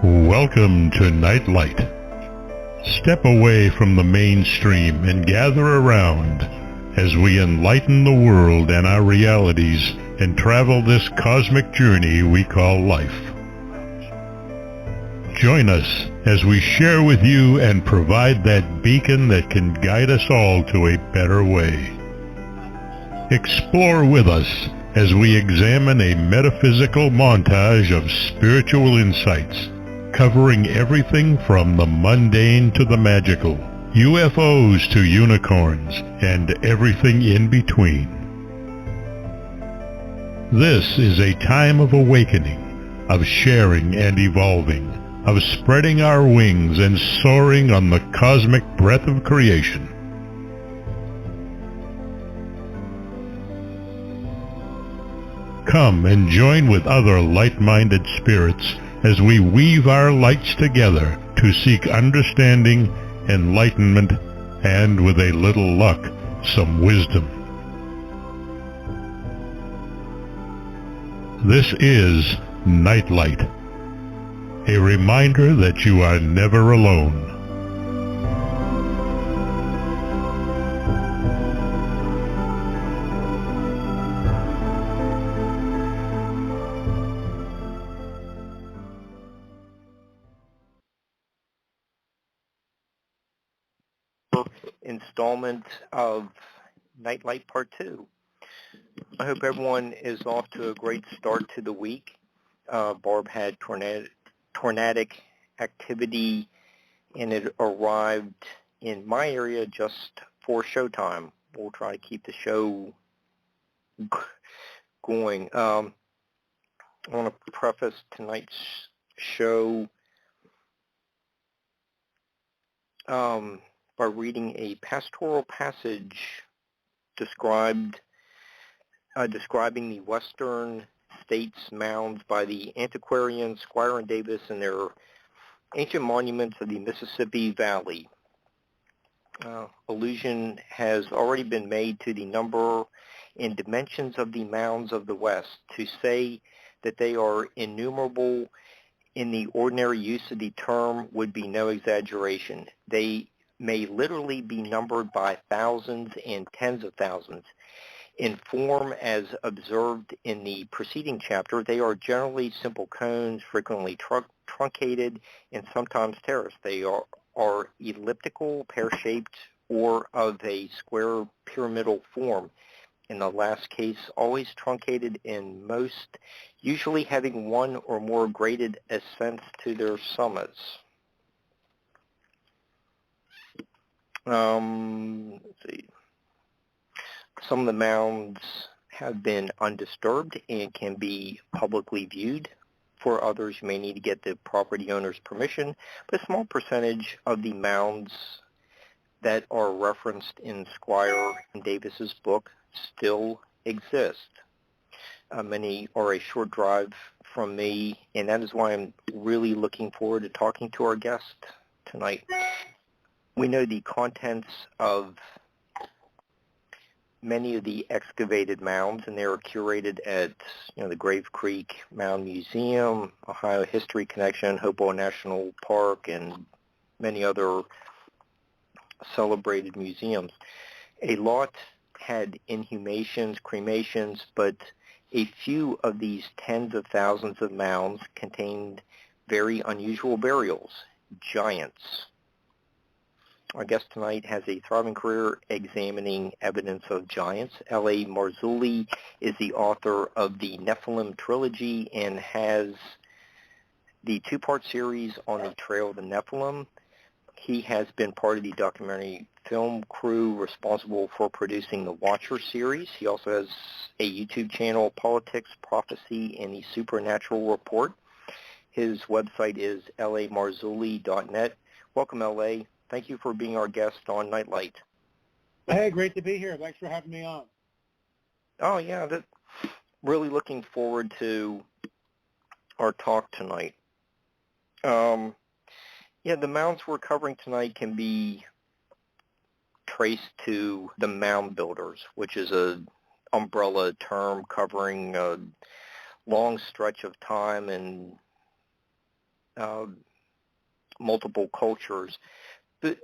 Welcome to Nightlight. Step away from the mainstream and gather around as we enlighten the world and our realities and travel this cosmic journey we call life. Join us as we share with you and provide that beacon that can guide us all to a better way. Explore with us as we examine a metaphysical montage of spiritual insights, covering everything from the mundane to the magical, UFOs to unicorns, and everything in between. This is a time of awakening, of sharing and evolving, of spreading our wings and soaring on the cosmic breath of creation. Come and join with other light-minded spirits as we weave our lights together to seek understanding, enlightenment, and with a little luck, some wisdom. This is Nightlight, a reminder that you are never alone. Installment of Nightlight Part 2. I hope everyone is off to a great start to the week. Barb had tornadic activity, and it arrived in my area just for showtime. We'll try to keep the show going. I want to preface tonight's show by reading a pastoral passage describing the Western States mounds by the antiquarians Squire and Davis and their ancient monuments of the Mississippi Valley. Allusion has already been made to the number and dimensions of the mounds of the West. To say that they are innumerable in the ordinary use of the term would be no exaggeration. They may literally be numbered by thousands and tens of thousands. In form, as observed in the preceding chapter, they are generally simple cones, frequently truncated, and sometimes terraced. They are elliptical, pear-shaped, or of a square pyramidal form. In the last case, always truncated in most, usually having one or more graded ascents to their summits. Let's see. Some of the mounds have been undisturbed and can be publicly viewed. For others, you may need to get the property owner's permission, but a small percentage of the mounds that are referenced in Squire and Davis's book still exist. Many are a short drive from me, and that is why I'm really looking forward to talking to our guest tonight. We know the contents of many of the excavated mounds, and they are curated at the Grave Creek Mound Museum, Ohio History Connection, Hopewell National Park, and many other celebrated museums. A lot had inhumations, cremations, but a few of these tens of thousands of mounds contained very unusual burials, giants. Our guest tonight has a thriving career examining evidence of giants. L.A. Marzulli is the author of the Nephilim trilogy and has the two-part series on the Trail of the Nephilim. He has been part of the documentary film crew responsible for producing the Watcher series. He also has a YouTube channel, Politics, Prophecy, and the Supernatural Report. His website is lamarzulli.net. Welcome, L.A. Thank you for being our guest on Nightlight. Hey, great to be here. Thanks for having me on. Oh, yeah. Really looking forward to our talk tonight. The mounds we're covering tonight can be traced to the mound builders, which is an umbrella term covering a long stretch of time and multiple cultures. But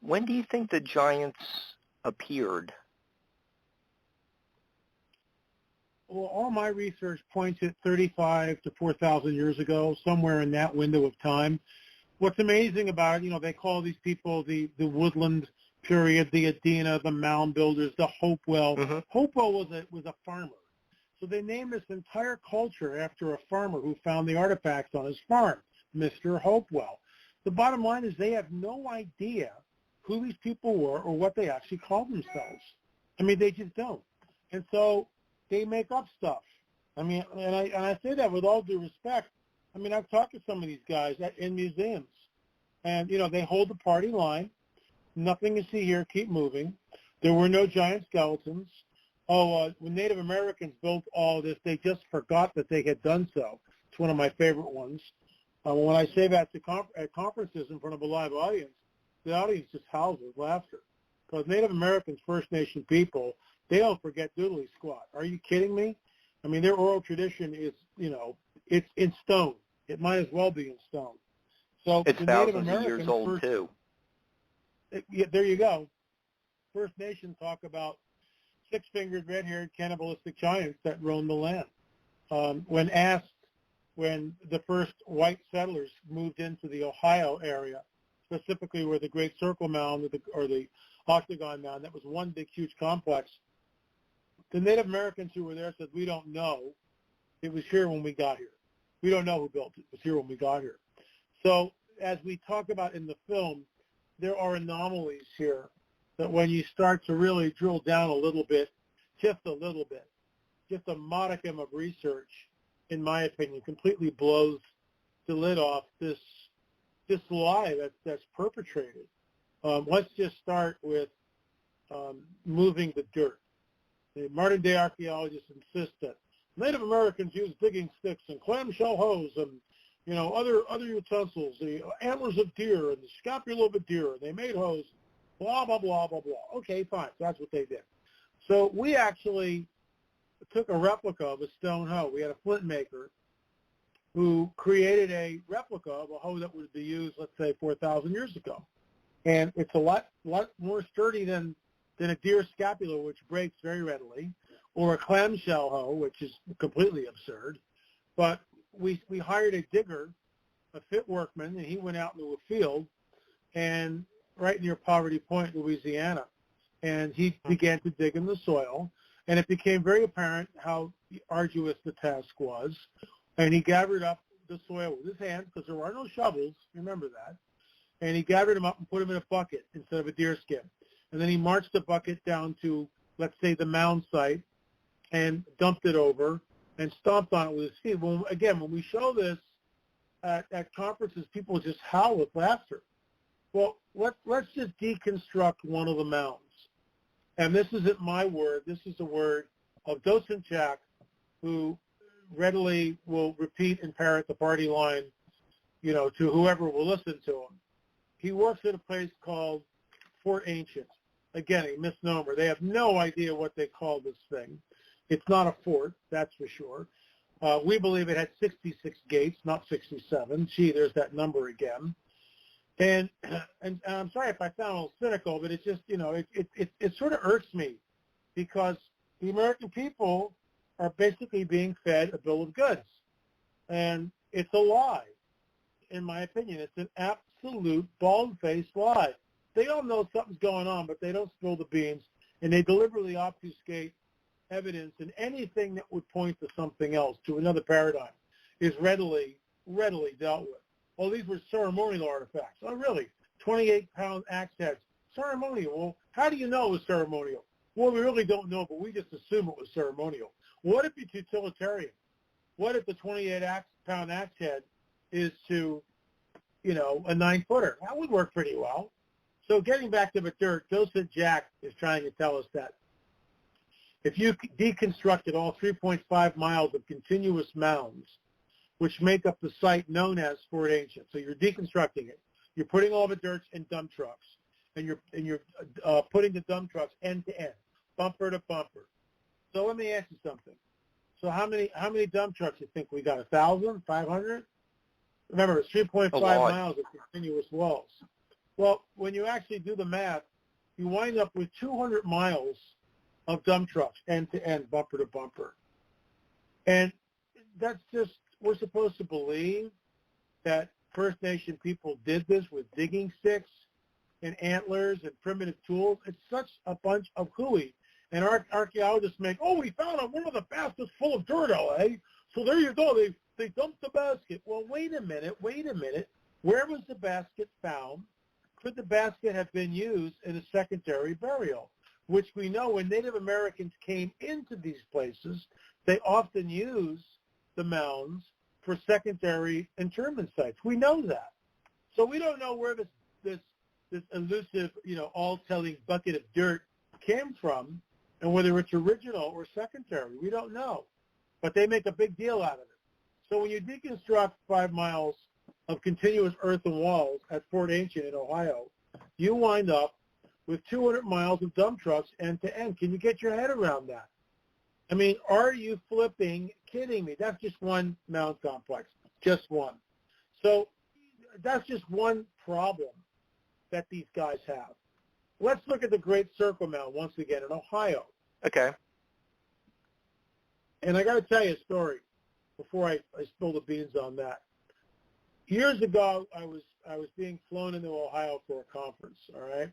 when do you think the giants appeared? Well, all my research points at 35 to 4,000 years ago, somewhere in that window of time. What's amazing about it, they call these people the woodland period, the Edina, the mound builders, the Hopewell. Mm-hmm. Hopewell was a farmer. So they named this entire culture after a farmer who found the artifacts on his farm, Mr. Hopewell. The bottom line is they have no idea who these people were or what they actually called themselves. I mean, they just don't. And so they make up stuff. I mean, and I say that with all due respect. I mean, I've talked to some of these guys in museums, and, they hold the party line. Nothing to see here. Keep moving. There were no giant skeletons. When Native Americans built all this, they just forgot that they had done so. It's one of my favorite ones. When I say that at conferences in front of a live audience, the audience just howls with laughter. Because Native Americans, First Nation people, they don't forget doodly squat. Are you kidding me? I mean, their oral tradition is, it's in stone. It might as well be in stone. So it's the thousands Native Americans, of years old, too. There you go. First Nation talk about six-fingered, red-haired, cannibalistic giants that roamed the land. When asked, when the first white settlers moved into the Ohio area, specifically where the Great Circle Mound or the Octagon Mound, that was one big, huge complex, the Native Americans who were there said, we don't know. It was here when we got here. We don't know who built it. It was here when we got here. So as we talk about in the film, there are anomalies here that when you start to really drill down a little bit, just a little bit, just a modicum of research, in my opinion, completely blows the lid off this lie that's perpetrated. Let's just start with moving the dirt. The modern-day archaeologists insist that Native Americans used digging sticks and clamshell hoes and other utensils, the antlers of deer and the scapula of a deer, and they made hoes, blah, blah, blah, blah, blah. Okay, fine. So that's what they did. So we actually took a replica of a stone hoe. We had a flint maker who created a replica of a hoe that would be used, let's say, 4,000 years ago. And it's a lot more sturdy than a deer scapula, which breaks very readily, or a clamshell hoe, which is completely absurd. But we hired a digger, a fit workman, and he went out into a field and right near Poverty Point, Louisiana, and he began to dig in the soil, and it became very apparent how arduous the task was, and he gathered up the soil with his hands because there were no shovels, remember that, and he gathered them up and put them in a bucket instead of a deer skin, and then he marched the bucket down to, let's say, the mound site and dumped it over and stomped on it with his feet. Well, again, when we show this at conferences, people just howl with laughter. Well, let's just deconstruct one of the mounds. And this isn't my word. This is the word of Docent Jack, who readily will repeat and parrot the party line, to whoever will listen to him. He works at a place called Fort Ancient. Again, a misnomer. They have no idea what they call this thing. It's not a fort, that's for sure. We believe it had 66 gates, not 67. Gee, there's that number again. And I'm sorry if I sound a little cynical, but it's just, it sort of irks me because the American people are basically being fed a bill of goods. And it's a lie, in my opinion. It's an absolute bald-faced lie. They all know something's going on, but they don't spill the beans, and they deliberately obfuscate evidence, and anything that would point to something else, to another paradigm, is readily dealt with. Oh, these were ceremonial artifacts. Oh, really? 28-pound axe heads. Ceremonial. Well, how do you know it was ceremonial? Well, we really don't know, but we just assume it was ceremonial. What if it's utilitarian? What if the 28-pound axe head is to, a 9-footer? That would work pretty well. So getting back to the dirt, Docent Jack is trying to tell us that if you deconstructed all 3.5 miles of continuous mounds, which make up the site known as Fort Ancient, so you're deconstructing it, you're putting all the dirt in dump trucks, and you're putting the dump trucks end to end, bumper to bumper. So let me ask you something. So how many dump trucks you think we got? 1,000, 500? Remember, it's 3.5 A lot. miles of continuous walls. Well, when you actually do the math, you wind up with 200 miles of dump trucks, end to end, bumper to bumper. And that's just, we're supposed to believe that First Nation people did this with digging sticks and antlers and primitive tools. It's such a bunch of hooey. And archaeologists make, oh, we found one of the baskets full of dirt, eh? So there you go. They dumped the basket. Well, wait a minute. Where was the basket found? Could the basket have been used in a secondary burial? Which we know when Native Americans came into these places, they often used the mounds for secondary interment sites. We know that. So we don't know where this elusive, all-telling bucket of dirt came from and whether it's original or secondary. We don't know. But they make a big deal out of it. So when you deconstruct 5 miles of continuous earthen walls at Fort Ancient in Ohio, you wind up with 200 miles of dump trucks end to end. Can you get your head around that? I mean, are you flipping kidding me? That's just one mound complex, just one. So that's just one problem that these guys have. Let's look at the Great Circle Mound once again in Ohio. Okay. And I got to tell you a story before I spill the beans on that. Years ago, I was being flown into Ohio for a conference, all right?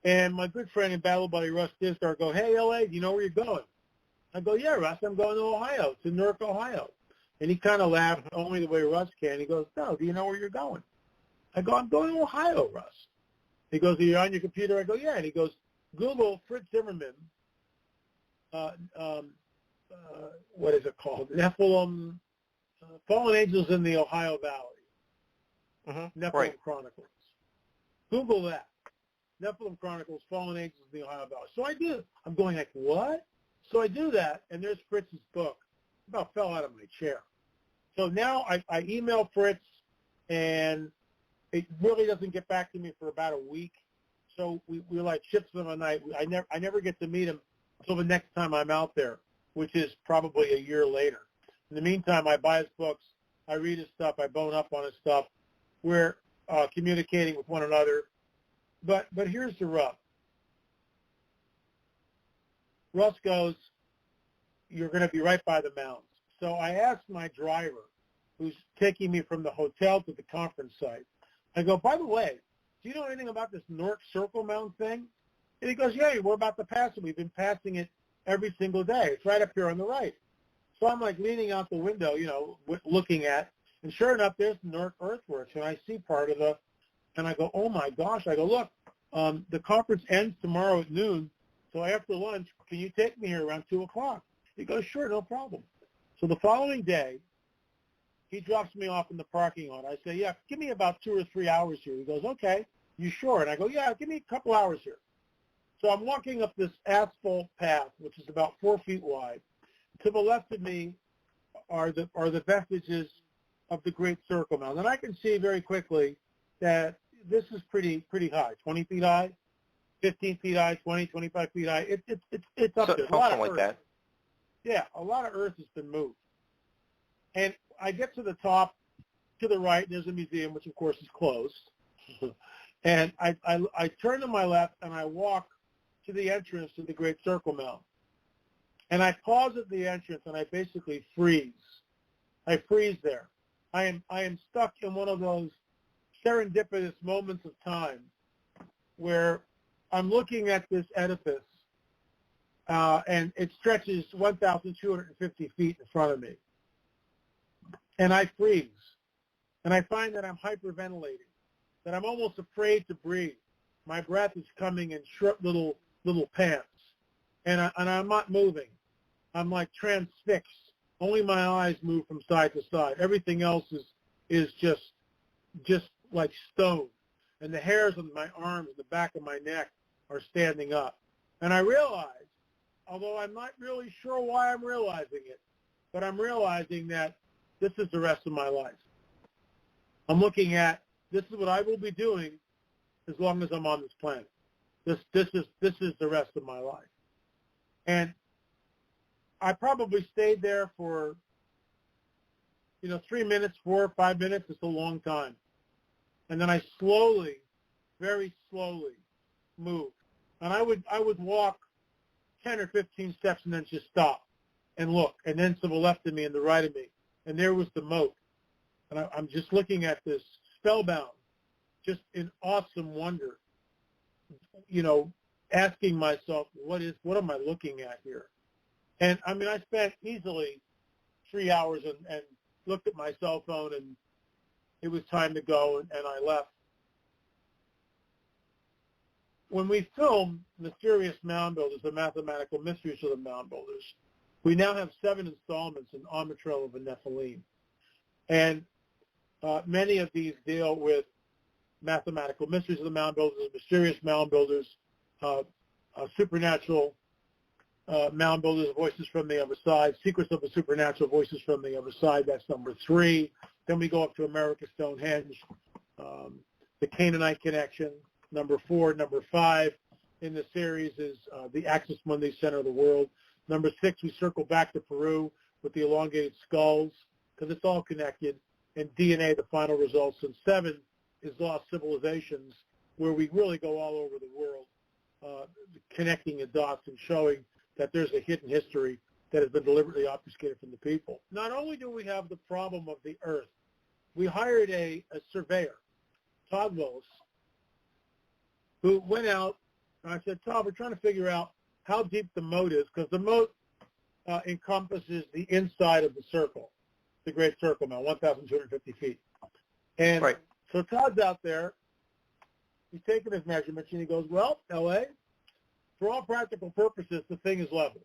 And my good friend and battle buddy, Russ Distar, go, hey, L.A., do you know where you're going? I go, yeah, Russ, I'm going to Ohio, to Newark, Ohio. And he kind of laughed, only the way Russ can. He goes, no, do you know where you're going? I go, I'm going to Ohio, Russ. He goes, are you on your computer? I go, yeah. And he goes, Google Fritz Zimmerman, what is it called? Nephilim, Fallen Angels in the Ohio Valley. Nephilim Right. Chronicles. Google that. Nephilim Chronicles, Fallen Angels in the Ohio Valley. So I do. I'm going like, what? So I do that, and there's Fritz's book. I about fell out of my chair. So now I email Fritz, and it really doesn't get back to me for about a week. So we like ships of a night. I never get to meet him until the next time I'm out there, which is probably a year later. In the meantime, I buy his books, I read his stuff, I bone up on his stuff. We're communicating with one another. But here's the rub. Russ goes, you're going to be right by the mounds. So I asked my driver, who's taking me from the hotel to the conference site, I go, by the way, do you know anything about this Newark Circle Mound thing? And he goes, yeah, we're about to pass it. We've been passing it every single day. It's right up here on the right. So I'm like leaning out the window, looking at, and sure enough, there's Newark Earthworks, and I see part of and I go, oh my gosh. I go, look, the conference ends tomorrow at noon, so after lunch, can you take me here around 2 o'clock? He goes, sure, no problem. So the following day, he drops me off in the parking lot. I say, yeah, give me about 2 or 3 hours here. He goes, okay, you sure? And I go, yeah, give me a couple hours here. So I'm walking up this asphalt path, which is about 4 feet wide. To the left of me are the vestiges of the Great Circle Mound. And I can see very quickly that this is pretty high, 20 feet high, 15 feet high, 20, 25 feet high. It's up there. Something like that. Yeah, a lot of earth has been moved. And I get to the top, to the right, there's a museum, which of course is closed. And I turn to my left and I walk to the entrance to the Great Circle Mound. And I pause at the entrance and I basically freeze. I freeze there. I am stuck in one of those serendipitous moments of time where I'm looking at this edifice and it stretches 1,250 feet in front of me. And I freeze. And I find that I'm hyperventilating, that I'm almost afraid to breathe. My breath is coming in short little pants. And I'm not moving. I'm like transfixed. Only my eyes move from side to side. Everything else is just like stone. And the hairs on my arms, the back of my neck are standing up. And I realize, although I'm not really sure why I'm realizing it, but I'm realizing that this is the rest of my life. I'm looking at, this is what I will be doing as long as I'm on this planet. This is the rest of my life. And I probably stayed there for 3 minutes, 4 or 5 minutes, it's a long time. And then I slowly, very slowly move. And I would walk 10 or 15 steps and then just stop and look. And then to the left of me and the right of me. And there was the moat. And I'm just looking at this spellbound, just in awesome wonder, asking myself, what am I looking at here? And I mean, I spent easily 3 hours and looked at my cell phone, and it was time to go, and I left. When we filmed Mysterious Mound Builders, the Mathematical Mysteries of the Mound Builders, we now have 7 installments in On the Trail of the Nephilim. And many of these deal with Mathematical Mysteries of the Mound Builders, Mysterious Mound Builders, Supernatural Mound Builders, Voices from the Other Side, Secrets of the Supernatural, Voices from the Other Side. That's number 3. Then we go up to America Stonehenge, the Canaanite Connection, number 4. Number 5 in the series is the Axis Mundi, Center of the World. Number 6, we circle back to Peru with the elongated skulls, because it's all connected, and DNA, the final results. And 7 is Lost Civilizations, where we really go all over the world, connecting the dots and showing that there's a hidden history that has been deliberately obfuscated from the people. Not only do we have the problem of the Earth, we hired a surveyor, Todd Willis, who went out, and I said, Todd, we're trying to figure out how deep the moat is, because the moat encompasses the inside of the circle, the Great Circle Mound, 1,250 feet. And right. So Todd's out there. He's taking his measurements, and he goes, well, L.A., for all practical purposes, the thing is level.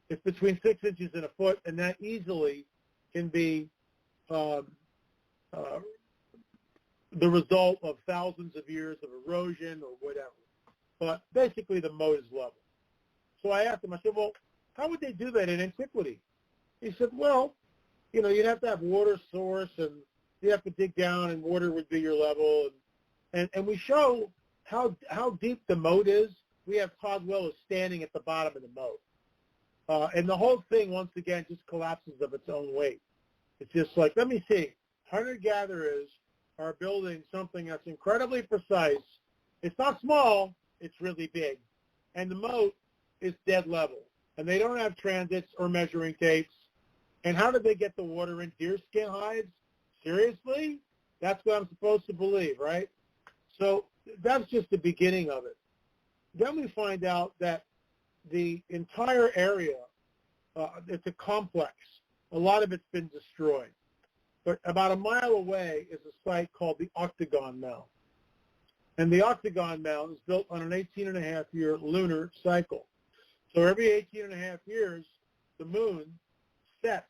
It's between 6 inches and a foot, and that easily can be the result of thousands of years of erosion or whatever. But basically, the moat is level. So I asked him, I said, well, how would they do that in antiquity? He said, well, you'd have to have water source, and you'd have to dig down, and water would be your level. And we show how deep the moat is. We have Todd Willis standing at the bottom of the moat. And the whole thing, once again, just collapses of its own weight. It's just like, let me see, hunter-gatherers are building something that's incredibly precise. It's not small, it's really big. And the moat is dead level. And they don't have transits or measuring tapes. And how did they get the water in? Deerskin hides? Seriously? That's what I'm supposed to believe, right? So that's just the beginning of it. Then we find out that the entire area, it's a complex. A lot of it's been destroyed. But about a mile away is a site called the Octagon Mound. And the Octagon Mound is built on an 18-and-a-half-year lunar cycle. So every 18-and-a-half years, the moon sets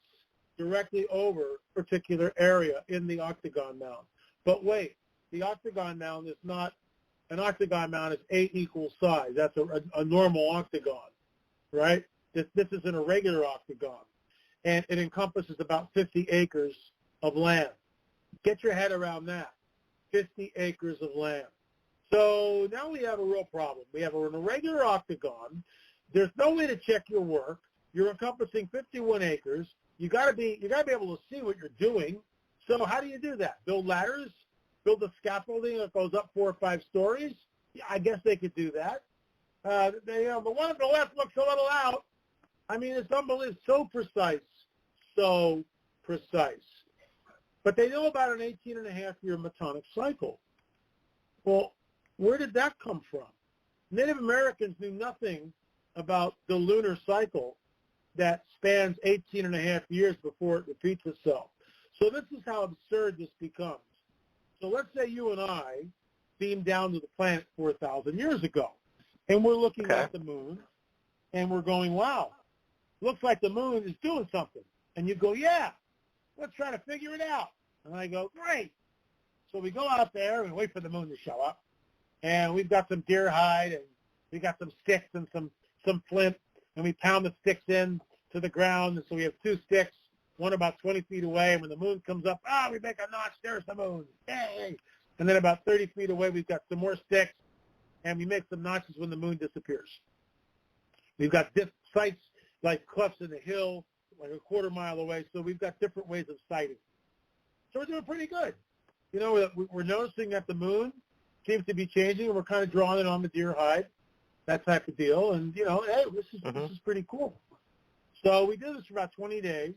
directly over a particular area in the Octagon Mound. But wait, the Octagon Mound is not, an Octagon Mound is 8 equal sides. That's a normal octagon, right? This is an irregular octagon. And it encompasses about 50 acres of land. Get your head around that, 50 acres of land. So now we have a real problem. We have an irregular octagon. There's no way to check your work. You're encompassing 51 acres. You got to be able to see what you're doing. So how do you do that? Build ladders? Build a scaffolding that goes up 4 or 5 stories? Yeah, I guess they could do that. The one on the left looks a little out. I mean, it's unbelievable. So precise. So precise. But they know about an 18-and-a-half-year metonic cycle. Well, where did that come from? Native Americans knew nothing about the lunar cycle that spans 18-and-a-half years before it repeats itself. So this is how absurd this becomes. So let's say you and I beamed down to the planet 4,000 years ago, and we're looking at the moon, and we're going, wow, looks like the moon is doing something. And you go, yeah, let's try to figure it out. And I go, great. So we go out there and wait for the moon to show up. And we've got some deer hide, and we got some sticks and some flint, and we pound the sticks in to the ground. And so we have 2 sticks, one about 20 feet away. And when the moon comes up, we make a notch. There's the moon. Yay! And then about 30 feet away, we've got some more sticks, and we make some notches when the moon disappears. We've got sites like clefts in the hill, like a quarter mile away. So we've got different ways of sighting. So we're doing pretty good. You know, we're noticing that the moon seems to be changing, and we're kind of drawing it on the deer hide, that type of deal. And, you know, hey, this is pretty cool. So we do this for about 20 days,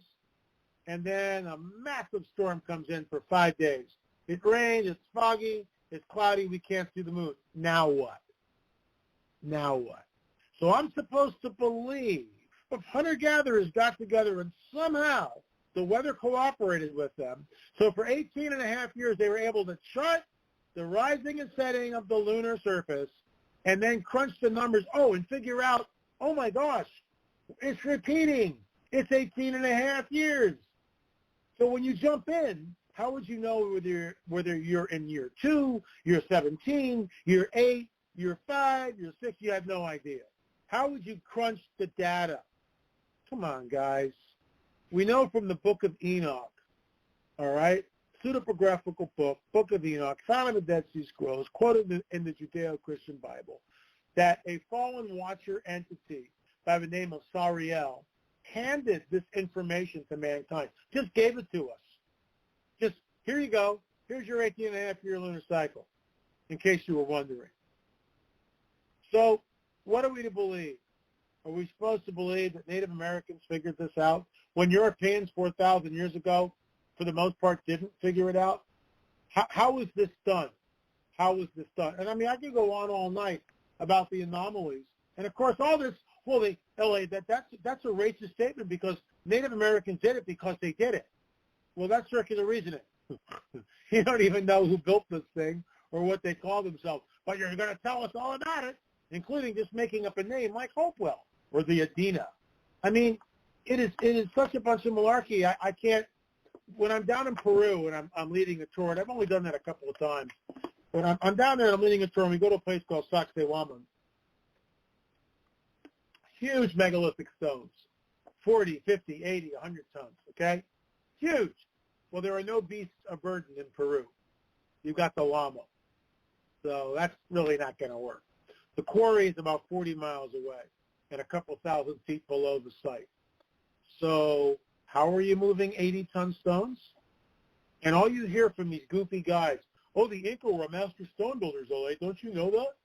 and then a massive storm comes in for 5 days. It rains, it's foggy, it's cloudy, we can't see the moon. Now what? Now what? So I'm supposed to believe if hunter-gatherers got together and somehow the weather cooperated with them, so for 18 and a half years they were able to chart the rising and setting of the lunar surface and then crunch the numbers, and figure out, oh my gosh, it's repeating. It's 18 and a half years. So when you jump in, how would you know whether you're in year 2, year 17, year 8, year 5, year 6? You have no idea. How would you crunch the data? Come on, guys. We know from the Book of Enoch, all right, pseudepigraphical Book of Enoch, found in the Dead Sea Scrolls, quoted in the Judeo-Christian Bible, that a fallen watcher entity by the name of Sariel handed this information to mankind, just gave it to us. Just, here you go. Here's your 18 and a half year lunar cycle, in case you were wondering. So what are we to believe? Are we supposed to believe that Native Americans figured this out when Europeans 4,000 years ago, for the most part, didn't figure it out? How was this done? How was this done? And I mean, I could go on all night about the anomalies. And of course, all this, well, that's a racist statement because Native Americans did it because they did it. Well, that's circular reasoning. You don't even know who built this thing or what they call themselves, but you're going to tell us all about it, including just making up a name like Hopewell or the Adena. I mean, it is such a bunch of malarkey. I can't. When I'm down in Peru and I'm leading a tour, and I've only done that a couple of times, but I'm down there and I'm leading a tour, and we go to a place called Sacsayhuaman. Huge megalithic stones, 40, 50, 80, 100 tons, okay? Huge. Well, there are no beasts of burden in Peru. You've got the llama. So that's really not going to work. The quarry is about 40 miles away and a couple thousand feet below the site. So how are you moving 80-ton stones? And all you hear from these goofy guys, the Inca were master stone builders, don't you know that?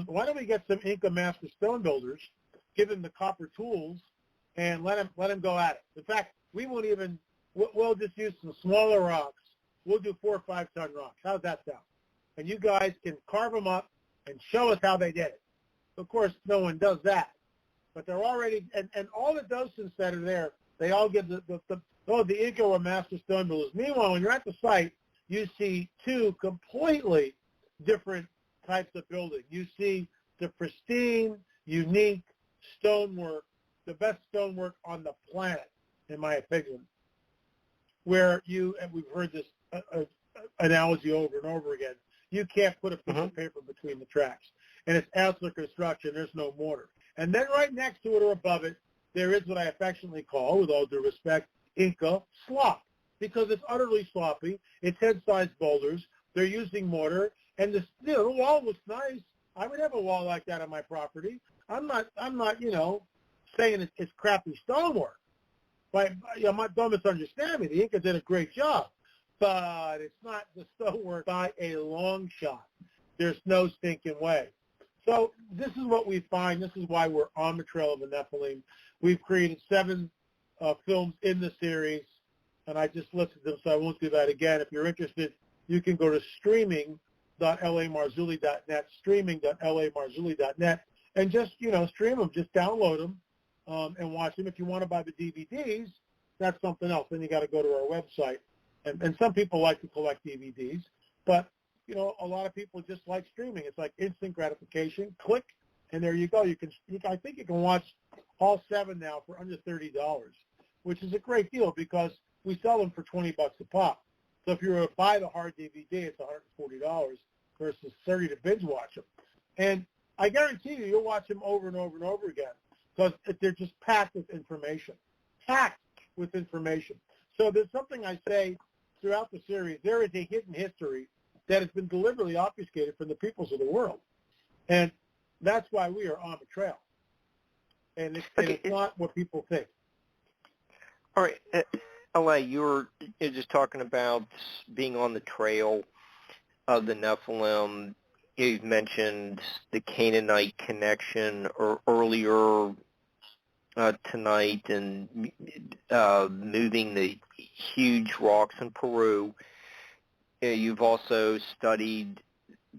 Why don't we get some Inca master stone builders, give them the copper tools, and let them go at it. In fact, we won't even, we'll just use some smaller rocks. We'll do 4 or 5-ton rocks. How's that sound? And you guys can carve them up and show us how they did it. Of course, no one does that. But they're already, and all the docents that are there, they all give the Inca were master stone builders. Meanwhile, when you're at the site, you see 2 completely different types of building. You see the pristine, unique stonework, the best stonework on the planet, in my opinion, where and we've heard this analogy over and over again, you can't put a piece of paper between the tracks. And it's absolute construction. There's no mortar. And then right next to it or above it, there is what I affectionately call, with all due respect, Inca slop, because it's utterly sloppy. It's head-sized boulders. They're using mortar, and the wall looks nice. I would have a wall like that on my property. I'm not, saying it's crappy stonework. But don't misunderstand me. The Inca did a great job, but it's not the stonework by a long shot. There's no stinking way. So this is what we find. This is why we're on the trail of the Nephilim. We've created 7 films in the series, and I just listed them, so I won't do that again. If you're interested, you can go to streaming.lamarzulli.net, streaming.lamarzulli.net, and just, stream them. Just download them and watch them. If you want to buy the DVDs, that's something else. Then you got to go to our website. And some people like to collect DVDs, but a lot of people just like streaming. It's like instant gratification. Click, and there you go. I think you can watch all 7 now for under $30, which is a great deal because we sell them for $20 a pop. So if you were to buy the hard DVD, it's $140 versus $30 to binge watch them. And I guarantee you'll watch them over and over and over again because they're just packed with information. Packed with information. So there's something I say throughout the series. There is a hidden history that has been deliberately obfuscated from the peoples of the world. And that's why we are on the trail. And it's not what people think. All right. LA, you're just talking about being on the trail of the Nephilim. You've mentioned the Canaanite connection earlier tonight, and moving the huge rocks in Peru. You've also studied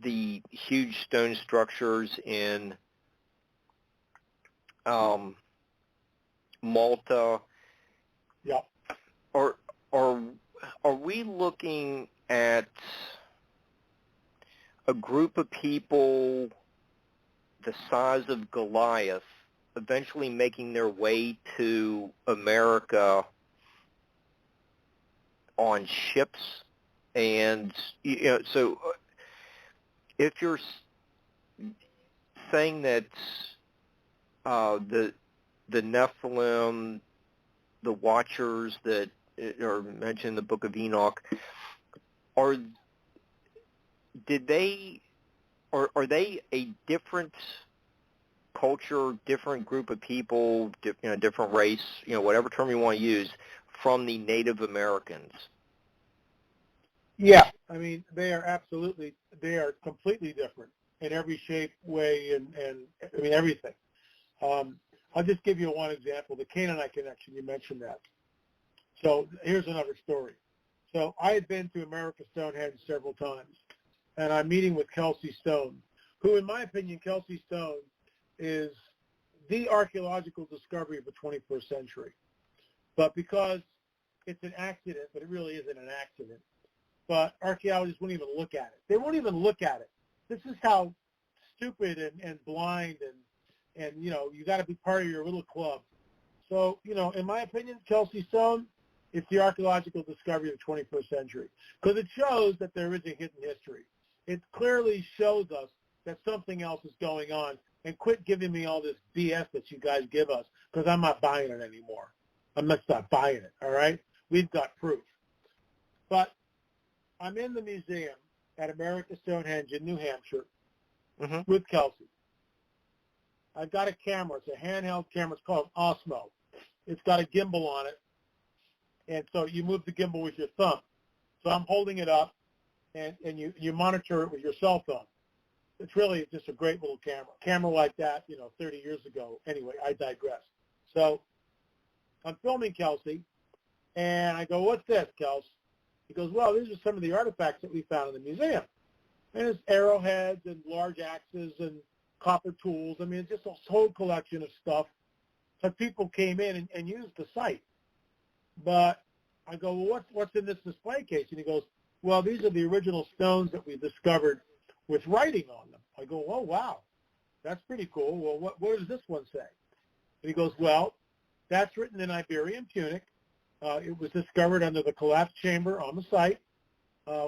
the huge stone structures in Malta. Yeah. Are we looking at a group of people the size of Goliath eventually making their way to America on ships? And so if you're saying that the Nephilim, the Watchers that are mentioned in the Book of Enoch, are they a different culture, different group of people, different race, whatever term you want to use, from the Native Americans? Yeah, I mean, they are completely different in every shape, way, and I mean, everything. I'll just give you one example, the Canaanite connection, you mentioned that. So here's another story. So I had been to America Stonehenge several times, and I'm meeting with Kelsey Stone, who, in my opinion, Kelsey Stone is the archaeological discovery of the 21st century. But because it's an accident, but it really isn't an accident, but archaeologists won't even look at it. They won't even look at it. This is how stupid and blind and you got to be part of your little club. So, in my opinion, Kelsey Stone, it's the archaeological discovery of the 21st century because it shows that there is a hidden history. It clearly shows us that something else is going on, and quit giving me all this BS that you guys give us because I'm not buying it anymore. I'm not buying it, all right? We've got proof. But I'm in the museum at America Stonehenge in New Hampshire with Kelsey. I've got a camera. It's a handheld camera. It's called Osmo. It's got a gimbal on it. And so you move the gimbal with your thumb. So I'm holding it up, and you monitor it with your cell phone. It's really just a great little camera. Camera like that, 30 years ago. Anyway, I digress. So I'm filming Kelsey, and I go, "What's this, Kelsey?" He goes, "Well, these are some of the artifacts that we found in the museum." And it's arrowheads and large axes and copper tools. I mean, it's just a whole collection of stuff that people came in and used the site. But I go, "Well, what's in this display case?" And he goes, "Well, these are the original stones that we discovered with writing on them." I go, "Oh, wow, that's pretty cool. Well, what does this one say?" And he goes, "Well, that's written in Iberian Punic. It was discovered under the collapsed chamber on the site.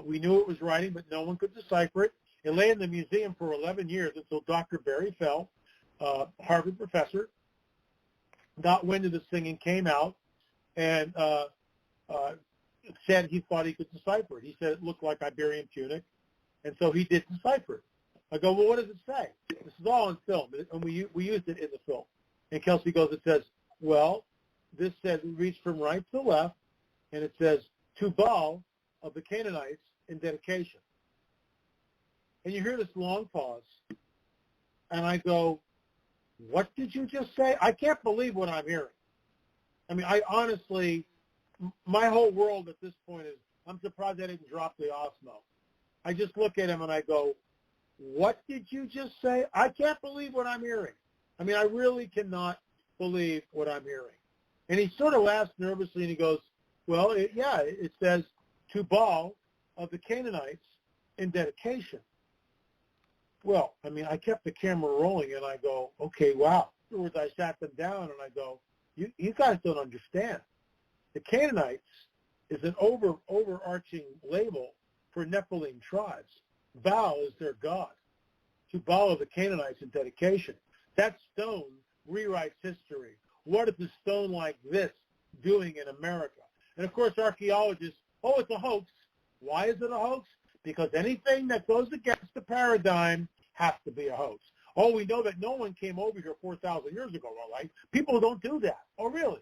We knew it was writing, but no one could decipher it. It lay in the museum for 11 years until Dr. Barry Fell, Harvard professor, got wind of this thing and came out and said he thought he could decipher it. He said it looked like Iberian Punic, and so he did decipher it." I go, "Well, what does it say?" This is all on film, and we used it in the film. And Kelsey goes, "It says, well, this says it reads from right to left, and it says, to Baal of the Canaanites in dedication." And you hear this long pause, and I go, "What did you just say?" I can't believe what I'm hearing. I mean, I honestly, my whole world at this point is, I'm surprised I didn't drop the Osmo. I just look at him and I go, "What did you just say?" I can't believe what I'm hearing. I mean, I really cannot believe what I'm hearing. And he sort of laughs nervously and he goes, "Well, it says, to Baal of the Canaanites in dedication." Well, I mean, I kept the camera rolling and I go, "Okay, wow." Afterwards, I sat them down and I go, you guys don't understand. The Canaanites is an overarching label for Nephilim tribes. Baal is their god. To Baal of the Canaanites in dedication. That stone rewrites history. What is a stone like this doing in America? And of course, archaeologists, "Oh, it's a hoax." Why is it a hoax? Because anything that goes against the paradigm has to be a hoax. "Oh, we know that no one came over here 4,000 years ago," all right? People don't do that. "Oh, really?"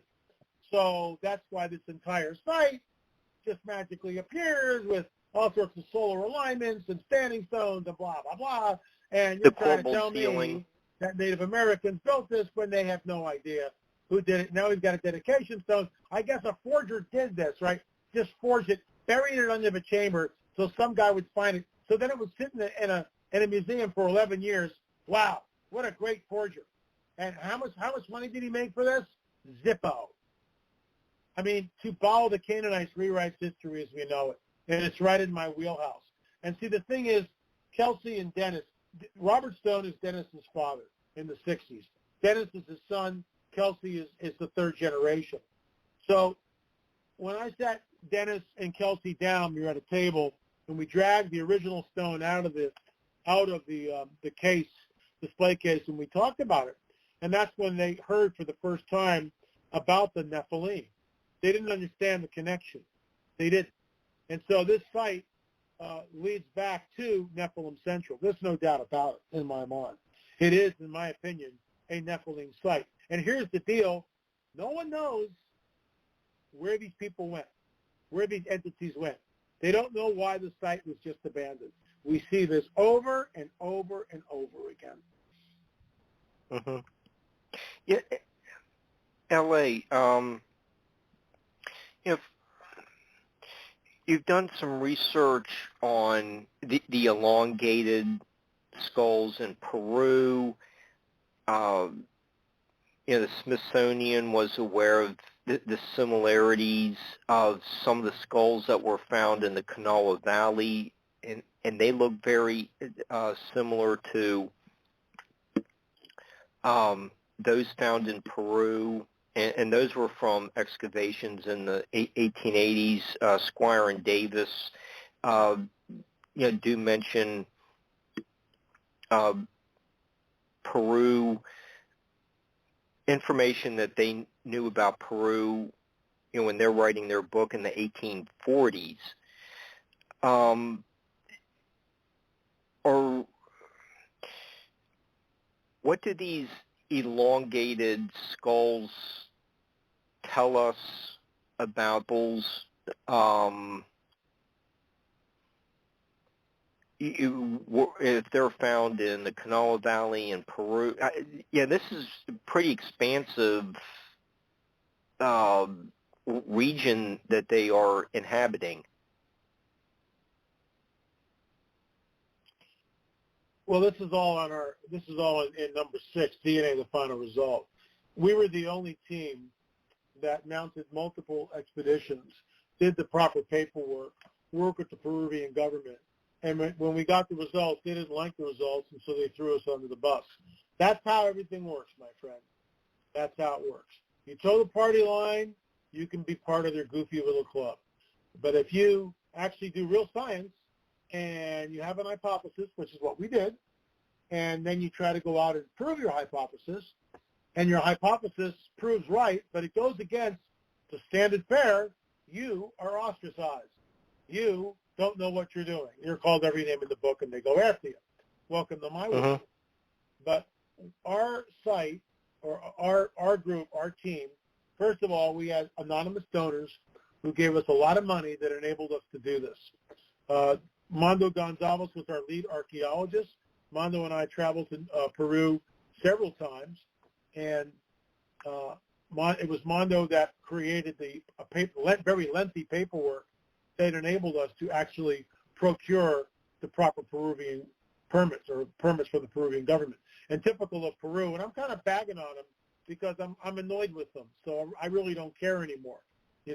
So that's why this entire site just magically appears with all sorts of solar alignments and standing stones and blah, blah, blah. And you're trying to tell me that Native Americans built this when they have no idea who did it. Now we've got a dedication stone. I guess a forger did this, right? Just forged it, buried it under the chamber so some guy would find it. So then it was sitting in a museum for 11 years. Wow, what a great forger. And how much money did he make for this? Zippo. I mean, Tubal the Canaanites rewrites history as we know it, and it's right in my wheelhouse. And see, the thing is, Kelsey and Dennis, Robert Stone is Dennis's father in the 60s. Dennis is his son. Kelsey is the third generation. So when I sat Dennis and Kelsey down, we were at a table, and we dragged the original stone out of the case, display case, and we talked about it. And that's when they heard for the first time about the Nephilim. They didn't understand the connection. They didn't. And so this site leads back to Nephilim Central. There's no doubt about it in my mind. It is, in my opinion, a Nephilim site. And here's the deal. No one knows where these people went, where these entities went. They don't know why the site was just abandoned. We see this over and over and over again. Mm-hmm. Yeah, L.A., if you've done some research on the elongated skulls in Peru, the Smithsonian was aware of the similarities of some of the skulls that were found in the Kanawha Valley, and they look very similar to those found in Peru, and those were from excavations in the 1880s. Squire and Davis, do mention Peru, information that they knew about Peru, when they're writing their book in the 1840s. Or what do these elongated skulls tell us about bulls? If they're found in the Kanawha Valley in Peru, this is a pretty expansive region that they are inhabiting. Well, this is all in number 6, DNA, the final result. We were the only team that mounted multiple expeditions, did the proper paperwork, worked with the Peruvian government. And when we got the results, they didn't like the results, and so they threw us under the bus. That's how everything works, my friend. That's how it works. You toe the party line, you can be part of their goofy little club. But if you actually do real science and you have an hypothesis, which is what we did, and then you try to go out and prove your hypothesis, and your hypothesis proves right, but it goes against the standard fare, you are ostracized. You don't know what you're doing. You're called every name in the book, and they go after you. Welcome to my world. But our site, or our group, our team, first of all, we had anonymous donors who gave us a lot of money that enabled us to do this. Mondo Gonzalez was our lead archaeologist. Mondo and I traveled to Peru several times, and it was Mondo that created the very lengthy paperwork that enabled us to actually procure the proper Peruvian permits, or permits for the Peruvian government. And typical of Peru, and I'm kind of bagging on them because I'm annoyed with them, so I really don't care anymore. They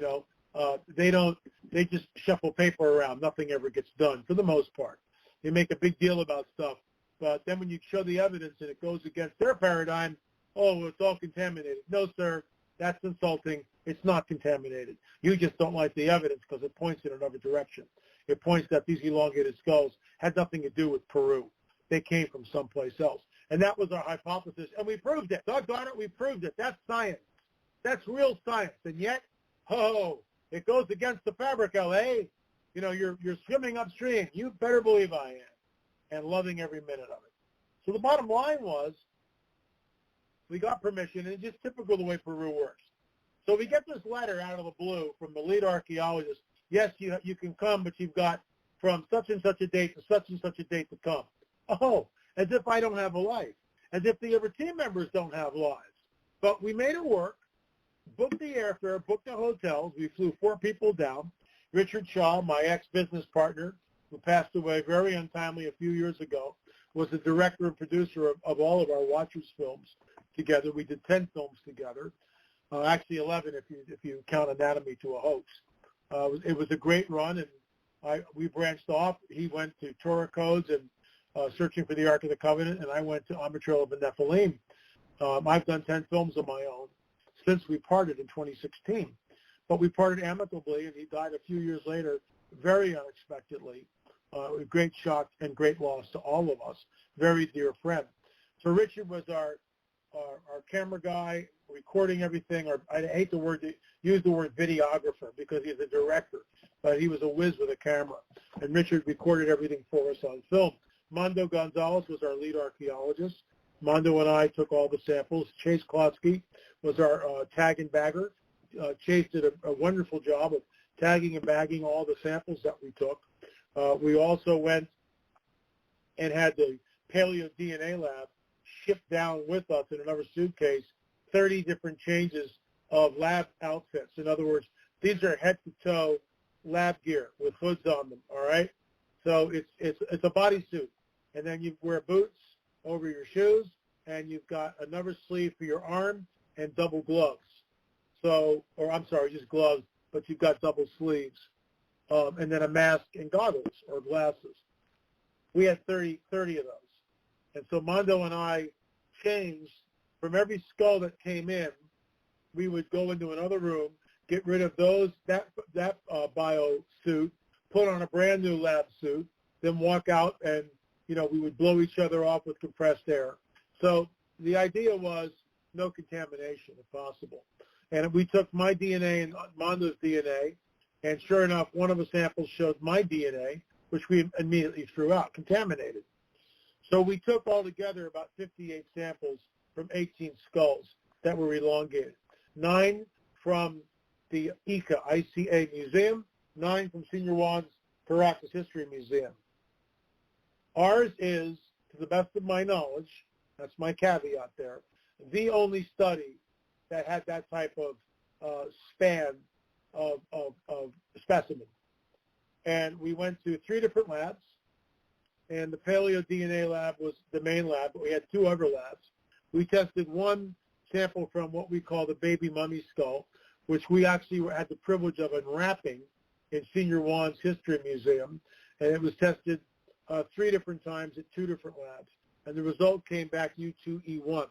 just shuffle paper around. Nothing ever gets done for the most part. They make a big deal about stuff, but then when you show the evidence and it goes against their paradigm, oh, it's all contaminated. No, sir, that's insulting. It's not contaminated. You just don't like the evidence because it points in another direction. It points that these elongated skulls had nothing to do with Peru. They came from someplace else. And that was our hypothesis, and we proved it. Doggone it, we proved it. That's science. That's real science. And yet, it goes against the fabric, L.A. You're swimming upstream. You better believe I am, and loving every minute of it. So the bottom line was, we got permission, and it's just typical the way Peru works. So we get this letter out of the blue from the lead archaeologist. Yes, you can come, but you've got from such and such a date to such and such a date to come. Oh, as if I don't have a life. As if the other team members don't have lives. But we made it work, booked the airfare, booked the hotels. We flew 4 people down. Richard Shaw, my ex-business partner, who passed away very untimely a few years ago, was the director and producer of all of our Watchers films together. We did 10 films together, actually 11 if you count Anatomy to a Hoax. It was a great run, and we branched off. He went to Torah codes and searching for the Ark of the Covenant, and I went to On Betrayal of the Nephilim. I've done 10 films of my own since we parted in 2016. But we parted amicably, and he died a few years later, very unexpectedly. A great shock and great loss to all of us. Very dear friend. So Richard was our camera guy, recording everything. I hate use the word videographer because he's a director, but he was a whiz with a camera. And Richard recorded everything for us on film. Mondo Gonzalez was our lead archaeologist. Mondo and I took all the samples. Chase Klotsky was our tag and bagger. Chase did a wonderful job of tagging and bagging all the samples that we took. We also went and had the Paleo DNA lab shipped down with us in another suitcase 30 different changes of lab outfits. In other words, these are head-to-toe lab gear with hoods on them, all right? So it's a bodysuit. And then you wear boots over your shoes, and you've got another sleeve for your arm and double gloves. So, or I'm sorry, just gloves, but you've got double sleeves. And then a mask and goggles or glasses. We had 30 of those. And so Mondo and I changed from every skull that came in. We would go into another room, get rid of that bio suit, put on a brand new lab suit, then walk out and, we would blow each other off with compressed air. So the idea was no contamination if possible. And we took my DNA and Mondo's DNA, and sure enough, one of the samples showed my DNA, which we immediately threw out, contaminated. So we took altogether about 58 samples from 18 skulls that were elongated. 9 from the ICA Museum, 9 from Senior Juan's Caracas History Museum. Ours is, to the best of my knowledge, that's my caveat there, the only study that had that type of span of specimen. And we went to 3 different labs, and the Paleo DNA lab was the main lab, but we had 2 other labs. We tested one sample from what we call the baby mummy skull, which we actually had the privilege of unwrapping in Senior Juan's History Museum, and it was tested 3 different times at 2 different labs, and the result came back U2E1.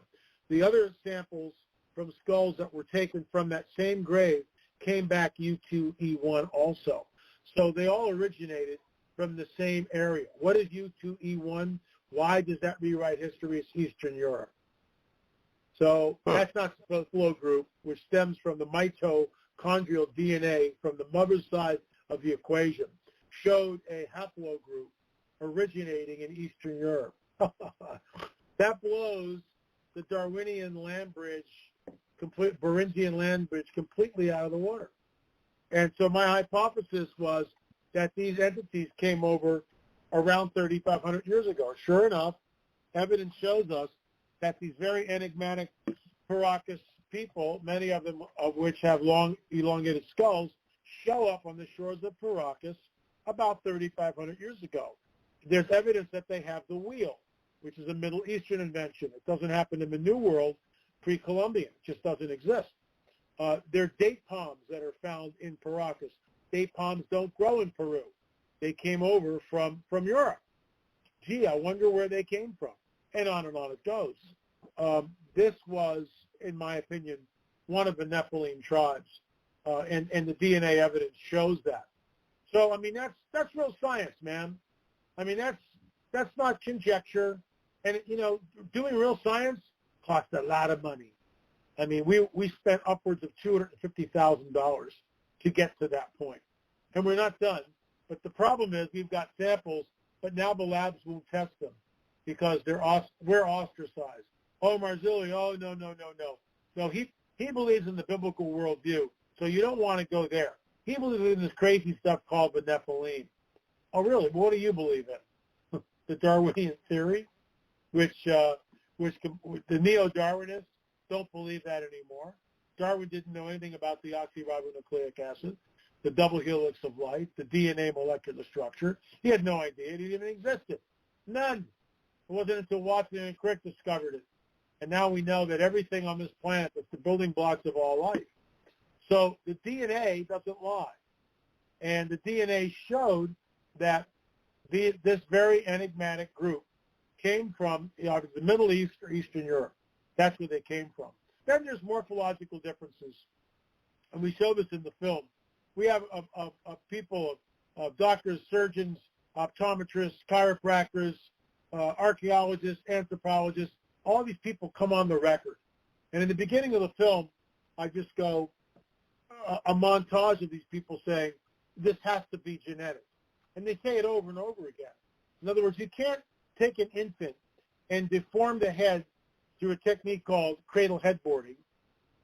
The other samples from skulls that were taken from that same grave came back U2E1 also. So they all originated from the same area. What is U2E1? Why does that rewrite history? It's Eastern Europe. So that's not the flow group, which stems from the mitochondrial DNA from the mother's side of the equation, showed a haplogroup originating in Eastern Europe. That blows the Darwinian land bridge, Beringian land bridge, completely out of the water. And so my hypothesis was that these entities came over around 3,500 years ago. Sure enough, evidence shows us that these very enigmatic Caracas people, many of them of which have long elongated skulls, show up on the shores of Caracas about 3,500 years ago. There's evidence that they have the wheel, which is a Middle Eastern invention. It doesn't happen in the New World pre-Columbian. It just doesn't exist. There are date palms that are found in Caracas. Date palms don't grow in Peru. They came over from Europe. Gee, I wonder where they came from. And on it goes. This was, in my opinion, one of the Nephilim tribes, and the DNA evidence shows that. So, I mean, that's real science, man. I mean, that's not conjecture. And, doing real science costs a lot of money. I mean, we spent upwards of $250,000 to get to that point. And we're not done. But the problem is we've got samples, but now the labs won't test them because we're ostracized. Oh, Marzulli, oh, no. No, he He believes in the biblical worldview, so you don't want to go there. He believes in this crazy stuff called the Nephilim. Oh, really? What do you believe in? The Darwinian theory, which the neo-Darwinists don't believe that anymore. Darwin didn't know anything about the oxyribonucleic acid, the double helix of life, the DNA molecular structure. He had no idea it even existed. None. It wasn't until Watson and Crick discovered it. And now we know that everything on this planet is the building blocks of all life. So the DNA doesn't lie. And the DNA showed that this very enigmatic group came from the Middle East or Eastern Europe. That's where they came from. Then there's morphological differences. And we show this in the film. We have people, doctors, surgeons, optometrists, chiropractors, archaeologists, anthropologists. All these people come on the record. And in the beginning of the film, I just go a montage of these people saying, this has to be genetic. And they say it over and over again. In other words, you can't take an infant and deform the head through a technique called cradle headboarding,